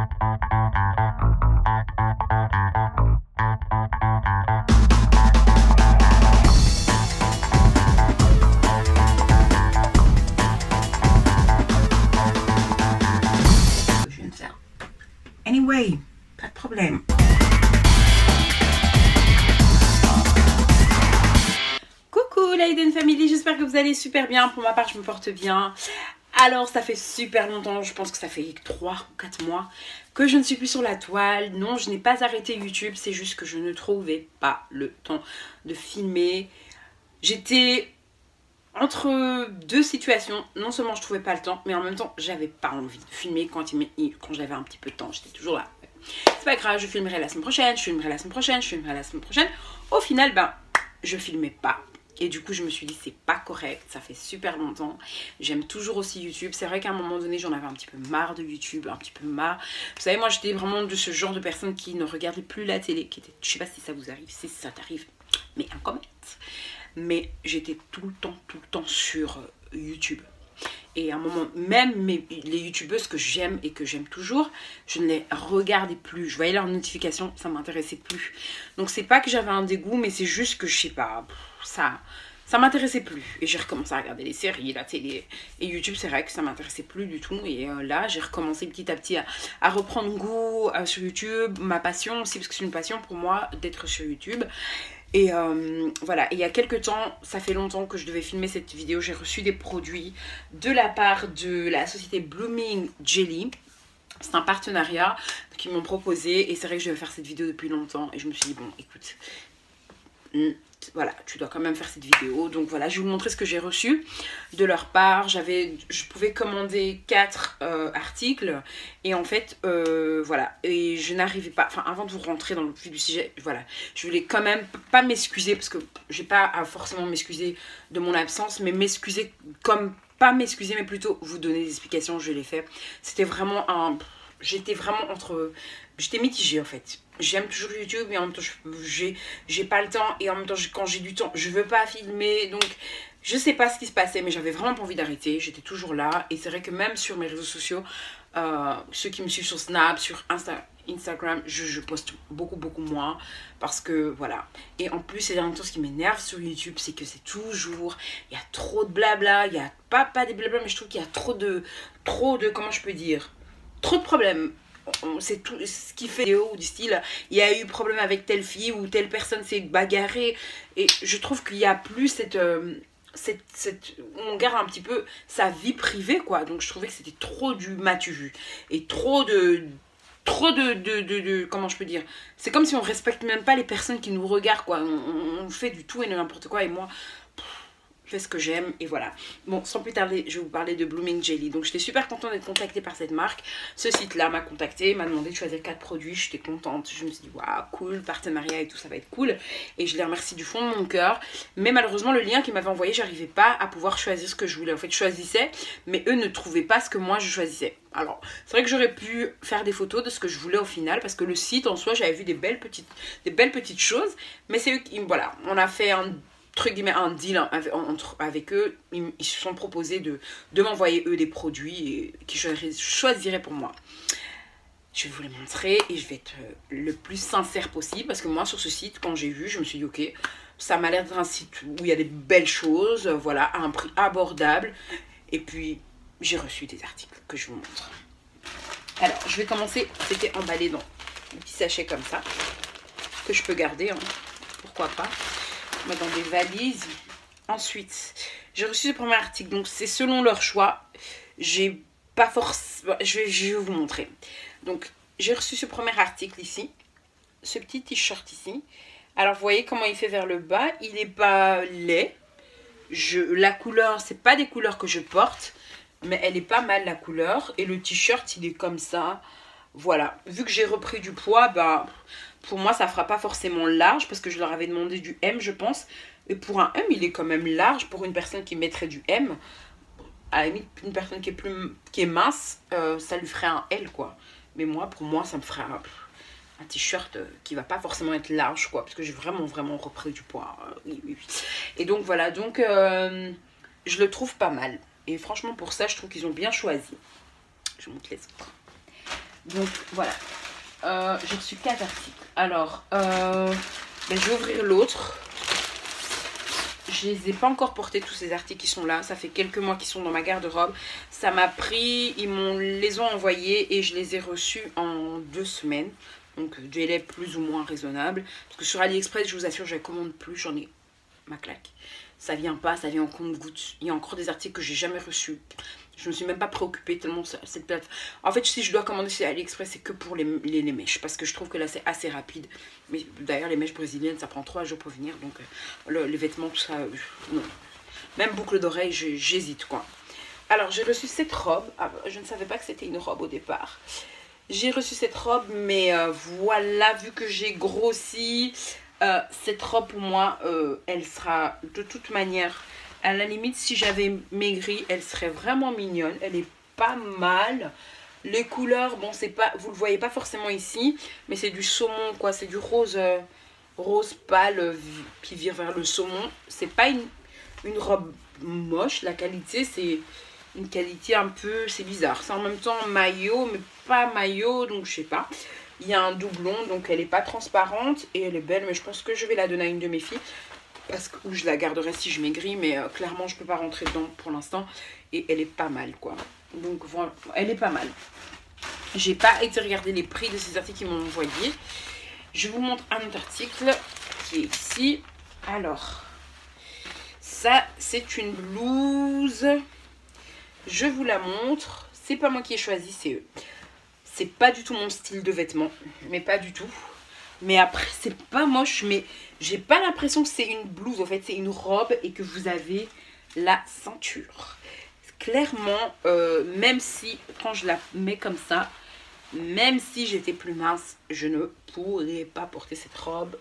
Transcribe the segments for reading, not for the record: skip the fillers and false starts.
Je viens de faire. Anyway, pas de problème. Coucou la Eden Family, j'espère que vous allez super bien. Pour ma part, je me porte bien. Alors, ça fait super longtemps, je pense que ça fait 3 ou 4 mois que je ne suis plus sur la toile. Non, je n'ai pas arrêté YouTube, c'est juste que je ne trouvais pas le temps de filmer. J'étais entre deux situations. Non seulement je trouvais pas le temps, mais en même temps, j'avais pas envie de filmer quand j'avais un petit peu de temps. J'étais toujours là. C'est pas grave, je filmerai la semaine prochaine, je filmerai la semaine prochaine, je filmerai la semaine prochaine. Au final, ben, je filmais pas. Et du coup, je me suis dit, c'est pas correct, ça fait super longtemps. J'aime toujours aussi YouTube. C'est vrai qu'à un moment donné, j'en avais un petit peu marre de YouTube, un petit peu marre. Vous savez, moi, j'étais vraiment de ce genre de personne qui ne regardait plus la télé. Je sais pas si ça vous arrive, si ça t'arrive, mais un comment. Mais j'étais tout le temps sur YouTube. Et à un moment, même les youtubeuses que j'aime et que j'aime toujours, je ne les regardais plus. Je voyais leurs notifications, ça m'intéressait plus. Donc c'est pas que j'avais un dégoût, mais c'est juste que je sais pas, ça m'intéressait plus. Et j'ai recommencé à regarder les séries, la télé. Et YouTube, c'est vrai que ça m'intéressait plus du tout. Et là, j'ai recommencé petit à petit à reprendre goût sur YouTube. Ma passion aussi, parce que c'est une passion pour moi d'être sur YouTube. Et voilà, et il y a quelques temps, ça fait longtemps que je devais filmer cette vidéo, j'ai reçu des produits de la part de la société Blooming Jelly. C'est un partenariat qu'ils m'ont proposé et c'est vrai que je devais faire cette vidéo depuis longtemps. Et je me suis dit, bon, écoute, voilà, tu dois quand même faire cette vidéo. Donc voilà, je vais vous montrer ce que j'ai reçu de leur part. Je pouvais commander 4 articles. Et en fait, voilà. Et je n'arrivais pas, enfin avant de vous rentrer dans le vif du sujet, voilà. Je voulais quand même pas m'excuser, parce que j'ai pas à forcément m'excuser de mon absence, mais m'excuser comme, pas m'excuser, mais plutôt vous donner des explications, je l'ai fait. C'était vraiment un... J'étais vraiment entre... J'étais mitigée en fait. J'aime toujours YouTube, mais en même temps, j'ai pas le temps. Et en même temps, quand j'ai du temps, je veux pas filmer. Donc, je sais pas ce qui se passait, mais j'avais vraiment pas envie d'arrêter. J'étais toujours là. Et c'est vrai que même sur mes réseaux sociaux, ceux qui me suivent sur Snap, sur Instagram, je poste beaucoup moins. Parce que, voilà. Et en plus, ces derniers temps, ce qui m'énerve sur YouTube, c'est que c'est toujours... Il y a trop de blabla. Il y a pas des blabla, mais je trouve qu'il y a trop de... Comment je peux dire, trop de problèmes. C'est tout ce qui fait du style, il y a eu problème avec telle fille ou telle personne s'est bagarrée. Et je trouve qu'il n'y a plus cette on garde un petit peu sa vie privée, quoi. Donc je trouvais que c'était trop du m'as-tu vu et trop de comment je peux dire, c'est comme si on respecte même pas les personnes qui nous regardent, quoi. On fait du tout et n'importe quoi. Et moi, je fais ce que j'aime et voilà. Bon, sans plus tarder, je vais vous parler de Blooming Jelly. Donc j'étais super contente d'être contactée par cette marque. Ce site là m'a contactée, m'a demandé de choisir 4 produits. J'étais contente, je me suis dit waouh, cool, partenariat et tout, ça va être cool. Et je les remercie du fond de mon cœur. Mais malheureusement, le lien qu'ils m'avaient envoyé, j'arrivais pas à pouvoir choisir ce que je voulais. En fait, je choisissais, mais eux ne trouvaient pas ce que moi je choisissais. Alors, c'est vrai que j'aurais pu faire des photos de ce que je voulais au final, parce que le site en soi, j'avais vu des belles petites choses. Mais c'est eux qui, voilà, on a fait un deal avec eux. Ils se sont proposés de m'envoyer eux des produits qui choisiraient pour moi. Je vais vous les montrer et je vais être le plus sincère possible, parce que moi sur ce site, quand j'ai vu, je me suis dit ok, ça m'a l'air d'être un site où il y a des belles choses, voilà, à un prix abordable. Et puis j'ai reçu des articles que je vous montre. Alors je vais commencer, c'était emballé dans un petit sachet comme ça, que je peux garder, hein, pourquoi pas, dans des valises. Ensuite, j'ai reçu ce premier article, donc c'est selon leur choix. J'ai pas forcément... Je vais vous montrer. Donc, j'ai reçu ce premier article ici, ce petit t-shirt ici. Alors, vous voyez comment il fait vers le bas. Il n'est pas laid. La couleur, c'est pas des couleurs que je porte, mais elle est pas mal la couleur. Et le t-shirt, il est comme ça. Voilà. Vu que j'ai repris du poids, bah... Pour moi, ça fera pas forcément large, parce que je leur avais demandé du M, je pense. Et pour un M, il est quand même large pour une personne qui mettrait du M. À la limite, une personne qui est mince, ça lui ferait un L, quoi. Mais moi, pour moi, ça me ferait un t-shirt qui va pas forcément être large, quoi. Parce que j'ai vraiment repris du poids. Oui. Et donc, voilà. Donc, je le trouve pas mal. Et franchement, pour ça, je trouve qu'ils ont bien choisi. Je vous montre les autres. Donc voilà, j'ai reçu 4 articles. Alors, je vais ouvrir l'autre. Je les ai pas encore portés tous ces articles qui sont là. Ça fait quelques mois qu'ils sont dans ma garde-robe. Ça m'a pris, les ont envoyés et je les ai reçus en 2 semaines. Donc délai plus ou moins raisonnable. Parce que sur AliExpress, je vous assure, je ne commande plus. J'en ai ma claque. Ça vient pas, ça vient en compte-gouttes. Il y a encore des articles que j'ai jamais reçus. Je me suis même pas préoccupée tellement cette plate. En fait, si je dois commander sur AliExpress, c'est que pour les mèches. Parce que je trouve que là, c'est assez rapide. Mais d'ailleurs, les mèches brésiliennes, ça prend 3 jours pour venir. Donc, les vêtements, tout ça, non. Même boucle d'oreille, j'hésite, quoi. Alors, j'ai reçu cette robe. Ah, je ne savais pas que c'était une robe au départ. J'ai reçu cette robe, mais voilà, vu que j'ai grossi, cette robe, pour moi, elle sera de toute manière... À la limite, si j'avais maigri, elle serait vraiment mignonne. Elle est pas mal. Les couleurs, bon, c'est pas, vous le voyez pas forcément ici, mais c'est du saumon, quoi. C'est du rose, rose pâle qui vire vers le saumon. C'est pas une robe moche. La qualité, c'est une qualité un peu, c'est bizarre. C'est en même temps maillot, mais pas maillot, donc je sais pas. Il y a un doublon, donc elle est pas transparente et elle est belle, mais je pense que je vais la donner à une de mes filles. Parce que je la garderai si je maigris, mais clairement je peux pas rentrer dedans pour l'instant. Et elle est pas mal, quoi. Donc voilà, elle est pas mal. J'ai pas été regarder les prix de ces articles qu'ils m'ont envoyé. Je vous montre un autre article qui est ici. Alors, ça c'est une blouse. Je vous la montre. C'est pas moi qui ai choisi, c'est eux. C'est pas du tout mon style de vêtements, mais pas du tout. Mais après, c'est pas moche, mais j'ai pas l'impression que c'est une blouse. En fait, c'est une robe et que vous avez la ceinture. Clairement, même si, quand je la mets comme ça, même si j'étais plus mince, je ne pourrais pas porter cette robe.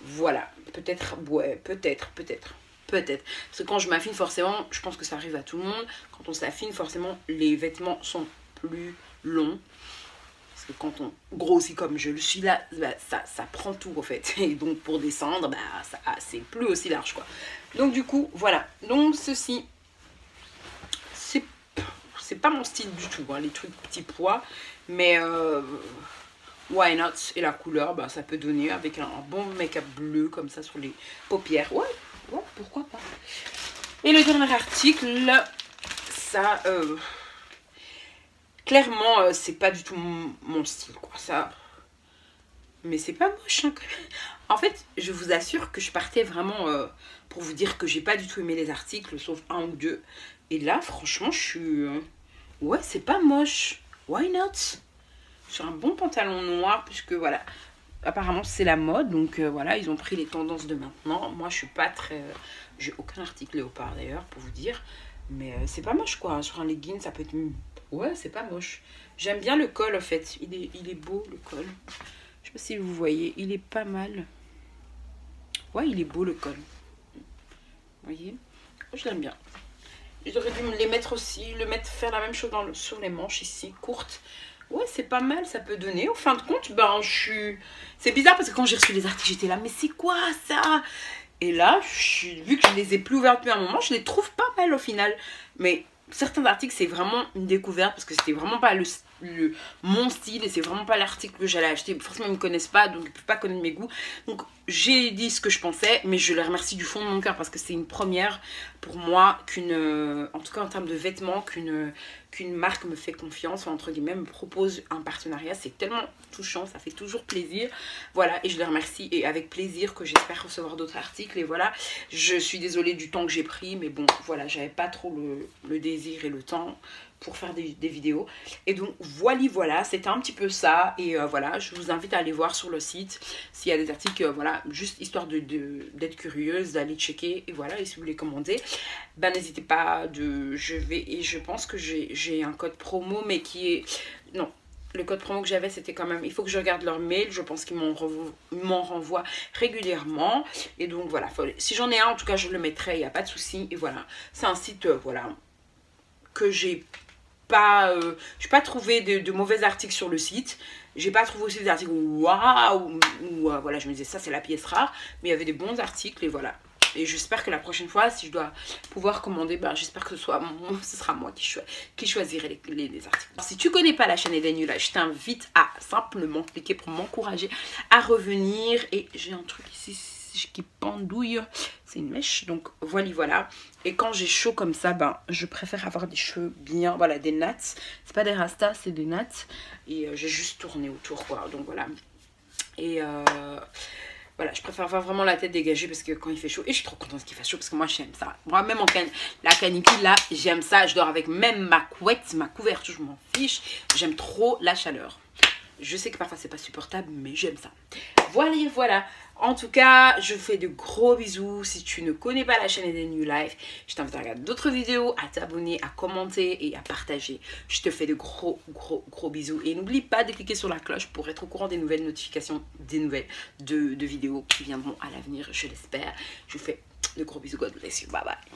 Voilà, peut-être, ouais, peut-être. Parce que quand je m'affine, forcément, je pense que ça arrive à tout le monde. Quand on s'affine, forcément, les vêtements sont plus longs. Parce que quand on grossit comme je le suis là, bah, ça prend tout en fait. Et donc pour descendre, bah, c'est plus aussi large, quoi. Donc du coup, voilà. Donc ceci, c'est pas mon style du tout, hein, les trucs petits pois. Mais why not? Et la couleur, bah, ça peut donner avec un bon make-up bleu comme ça sur les paupières. Ouais, pourquoi pas. Et le dernier article, ça... clairement, c'est pas du tout mon style, quoi. Ça... Mais c'est pas moche, hein. En fait, je vous assure que je partais vraiment pour vous dire que j'ai pas du tout aimé les articles, sauf un ou deux. Et là, franchement, je suis... ouais, c'est pas moche. Why not? Sur un bon pantalon noir, puisque voilà... Apparemment, c'est la mode, donc voilà, ils ont pris les tendances de maintenant. Moi, je suis pas très... j'ai aucun article léopard, d'ailleurs, pour vous dire. Mais c'est pas moche, quoi. Sur un legging, ça peut être... ouais, c'est pas moche. J'aime bien le col, en fait. Il est beau, le col. Je sais pas si vous voyez. Il est pas mal. Ouais, il est beau, le col. Vous voyez? Je l'aime bien. J'aurais dû me les mettre aussi. Faire la même chose sur les manches, ici, courtes. Ouais, c'est pas mal, ça peut donner. Au fin de compte, ben, c'est bizarre parce que quand j'ai reçu les articles, j'étais là, mais c'est quoi ça? Et là, vu que je les ai plus ouverts depuis un moment, je les trouve pas mal au final. Mais certains articles, c'est vraiment une découverte parce que c'était vraiment pas mon style et c'est vraiment pas l'article que j'allais acheter. Forcément, ils me connaissent pas, donc ils peuvent pas connaître mes goûts. Donc, j'ai dit ce que je pensais, mais je les remercie du fond de mon cœur parce que c'est une première pour moi en tout cas en termes de vêtements, qu'une marque me fait confiance, entre guillemets, me propose un partenariat. C'est tellement touchant, ça fait toujours plaisir. Voilà, et je les remercie et avec plaisir que j'espère recevoir d'autres articles. Et voilà, je suis désolée du temps que j'ai pris, mais bon, voilà, j'avais pas trop le désir et le temps pour faire des vidéos. Et donc voilà, c'était un petit peu ça. Et voilà, je vous invite à aller voir sur le site s'il y a des articles, voilà, juste histoire d'être curieuse, d'aller checker. Et voilà, et si vous voulez commander, ben n'hésitez pas. Je pense que j'ai un code promo, mais qui est... non, le code promo que j'avais, c'était quand même... il faut que je regarde leur mail. Je pense qu'ils m'en renvoient régulièrement. Et donc voilà, si j'en ai un, en tout cas, je le mettrai, il n'y a pas de souci. Et voilà, c'est un site, voilà, que j'ai pas trouvé de mauvais articles sur le site. J'ai pas trouvé aussi des articles waouh, voilà, je me disais ça c'est la pièce rare, mais il y avait des bons articles et voilà. Et j'espère que la prochaine fois, si je dois pouvoir commander, ben, j'espère que ce sera moi qui choisirai les articles. Alors, si tu connais pas la chaîne Eden New Life, je t'invite à simplement cliquer pour m'encourager à revenir. Et j'ai un truc ici qui pendouille, c'est une mèche, donc voilà. Et quand j'ai chaud comme ça, ben je préfère avoir des cheveux bien, voilà, des nattes, c'est pas des rastas, c'est des nattes, et j'ai juste tourné autour, quoi, donc voilà. Et voilà, je préfère avoir vraiment la tête dégagée parce que quand il fait chaud, et je suis trop contente qu'il fasse chaud parce que moi j'aime ça. Moi même la canicule là, j'aime ça, je dors avec même ma couette, ma couverture, je m'en fiche, j'aime trop la chaleur. Je sais que parfois c'est pas supportable, mais j'aime ça. Voilà. En tout cas, je fais de gros bisous. Si tu ne connais pas la chaîne Eden New Life, je t'invite à regarder d'autres vidéos, à t'abonner, à commenter et à partager. Je te fais de gros bisous. Et n'oublie pas de cliquer sur la cloche pour être au courant des nouvelles notifications, des nouvelles de vidéos qui viendront à l'avenir, je l'espère. Je vous fais de gros bisous. God bless you. Bye bye.